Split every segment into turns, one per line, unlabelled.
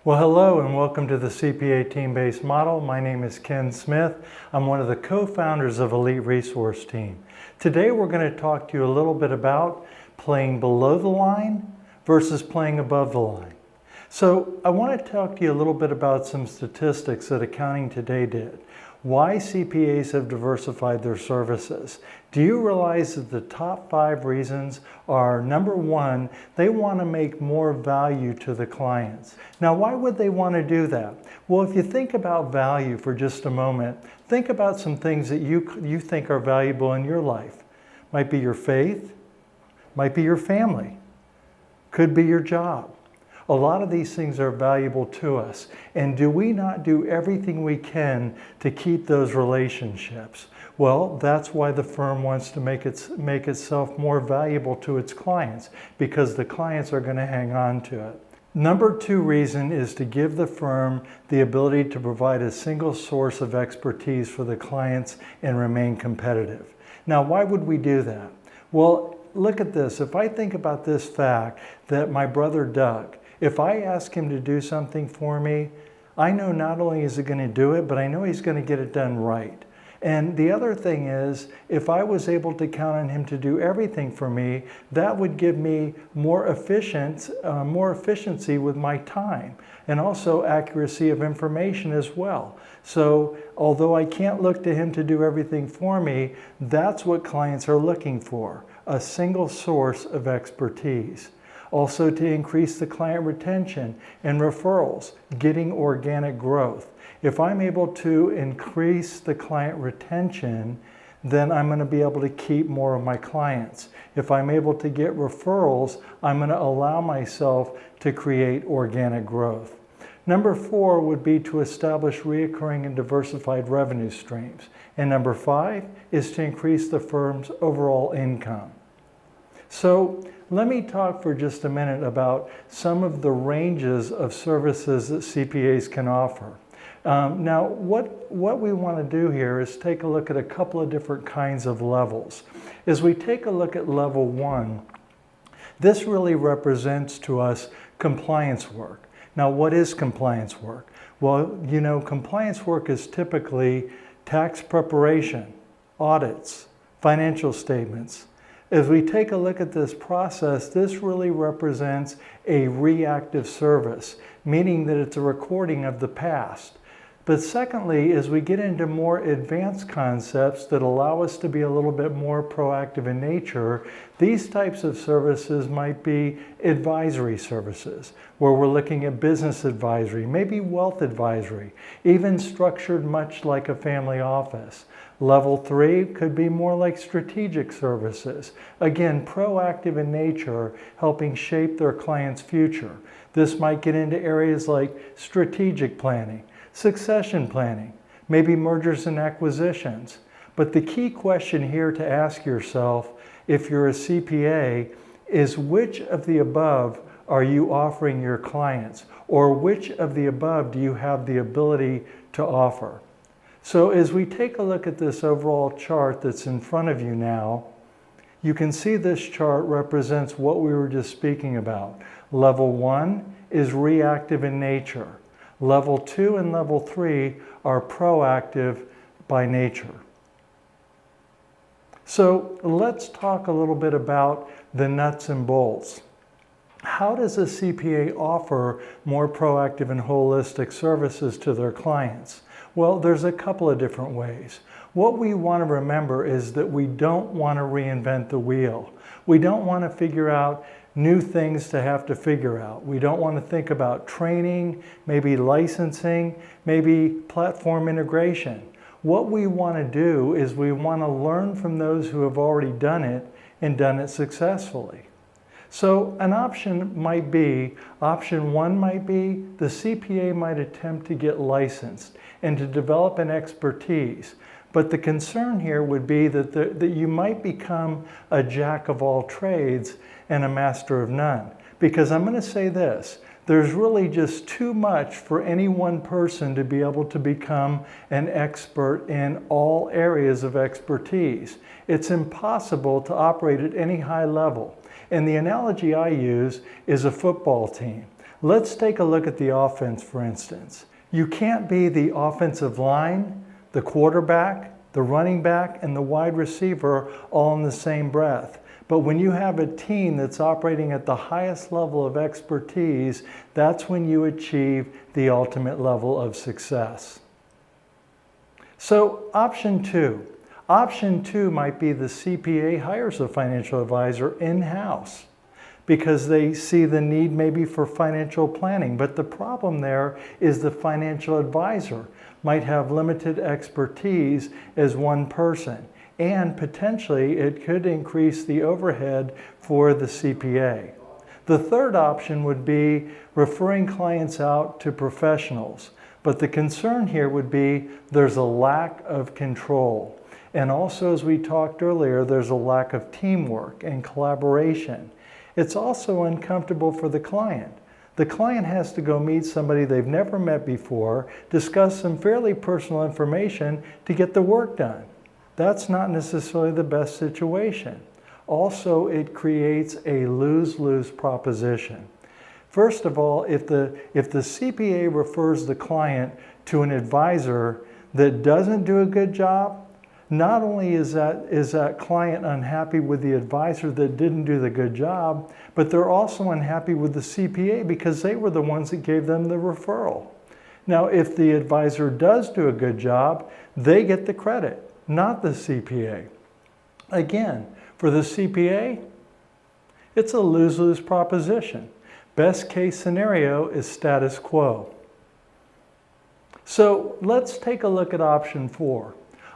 Well, hello and welcome to the CPA team-based model. My name is Ken Smith. I'm one of the co-founders of Elite Resource Team. Today we're going to talk to you a little bit about playing below the line versus playing above the line. So I want to talk to you a little bit about some statistics that Accounting Today did. Why CPAs have diversified their services. Do you realize that the top 5 reasons are, number 1, they want to make more value to the clients. Now, why would they want to do that? Well, if you think about value for just a moment, think about some things that you think are valuable in your life. Might be your faith, might be your family, could be your job. A lot of these things are valuable to us. And do we not do everything we can to keep those relationships? Well, that's why the firm wants to make itself more valuable to its clients, because the clients are going to hang on to it. Number 2 reason is to give the firm the ability to provide a single source of expertise for the clients and remain competitive. Now, why would we do that? Well, look at this. If I think about this fact that my brother Doug, if I ask him to do something for me, I know not only is he going to do it, but I know he's going to get it done right. And the other thing is, if I was able to count on him to do everything for me, that would give me more efficiency with my time, and also accuracy of information as well. So although I can't look to him to do everything for me, that's what clients are looking for, a single source of expertise. Also, to increase the client retention and referrals, getting organic growth. If I'm able to increase the client retention, then I'm going to be able to keep more of my clients. If I'm able to get referrals, I'm going to allow myself to create organic growth. Number 4 would be to establish recurring and diversified revenue streams. And number 5 is to increase the firm's overall income. So let me talk for just a minute about some of the ranges of services that CPAs can offer. Now, what we want to do here is take a look at a couple of different kinds of levels. As we take a look at level 1, this really represents to us compliance work. Now, what is compliance work? Well, you know, compliance work is typically tax preparation, audits, financial statements. As we take a look at this process, this really represents a reactive service, meaning that it's a recording of the past. But secondly, as we get into more advanced concepts that allow us to be a little bit more proactive in nature, these types of services might be advisory services, where we're looking at business advisory, maybe wealth advisory, even structured much like a family office. Level 3 could be more like strategic services. Again, proactive in nature, helping shape their client's future. This might get into areas like strategic planning, succession planning, maybe mergers and acquisitions. But the key question here to ask yourself, if you're a CPA, is which of the above are you offering your clients? Or which of the above do you have the ability to offer? So as we take a look at this overall chart that's in front of you now, you can see this chart represents what we were just speaking about. Level 1 is reactive in nature. Level 2 and level 3 are proactive by nature. So let's talk a little bit about the nuts and bolts. How does a CPA offer more proactive and holistic services to their clients? Well, there's a couple of different ways. What we want to remember is that we don't want to reinvent the wheel. We don't want to figure out new things to have to figure out. We don't want to think about training, maybe licensing, maybe platform integration. What we want to do is we want to learn from those who have already done it and done it successfully. So an option 1 might be, the CPA might attempt to get licensed and to develop an expertise. But the concern here would be that you might become a jack of all trades and a master of none. Because I'm going to say this, there's really just too much for any one person to be able to become an expert in all areas of expertise. It's impossible to operate at any high level. And the analogy I use is a football team. Let's take a look at the offense, for instance. You can't be the offensive line, the quarterback, the running back, and the wide receiver all in the same breath. But when you have a team that's operating at the highest level of expertise, that's when you achieve the ultimate level of success. So option two. Option two might be the CPA hires a financial advisor in-house because they see the need maybe for financial planning. But the problem there is the financial advisor might have limited expertise as one person, and potentially it could increase the overhead for the CPA. The third option would be referring clients out to professionals. But the concern here would be there's a lack of control. And also, as we talked earlier, there's a lack of teamwork and collaboration. It's also uncomfortable for the client. The client has to go meet somebody they've never met before, discuss some fairly personal information to get the work done. That's not necessarily the best situation. Also, it creates a lose-lose proposition. First of all, if the CPA refers the client to an advisor that doesn't do a good job, not only is that client unhappy with the advisor that didn't do the good job, but they're also unhappy with the CPA because they were the ones that gave them the referral. Now, if the advisor does do a good job, they get the credit, not the CPA. Again, for the CPA, it's a lose-lose proposition. Best case scenario is status quo. So let's take a look at option four.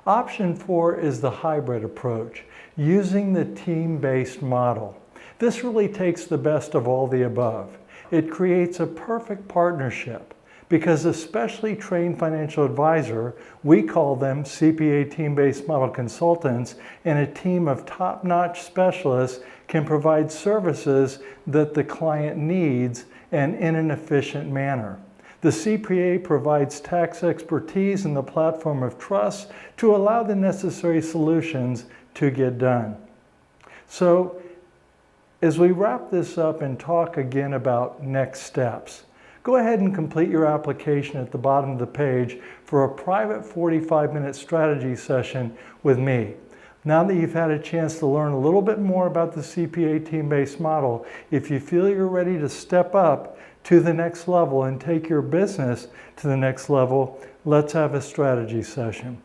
Option four is the hybrid approach, using the team-based model. This really takes the best of all the above. It creates a perfect partnership because a specially trained financial advisor, we call them CPA team-based model consultants, and a team of top-notch specialists can provide services that the client needs and in an efficient manner. The CPA provides tax expertise and the platform of trust to allow the necessary solutions to get done. So, as we wrap this up and talk again about next steps, go ahead and complete your application at the bottom of the page for a private 45-minute strategy session with me. Now that you've had a chance to learn a little bit more about the CPA team-based model, if you feel you're ready to step up to the next level and take your business to the next level, let's have a strategy session.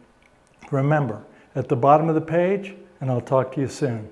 Remember, at the bottom of the page, and I'll talk to you soon.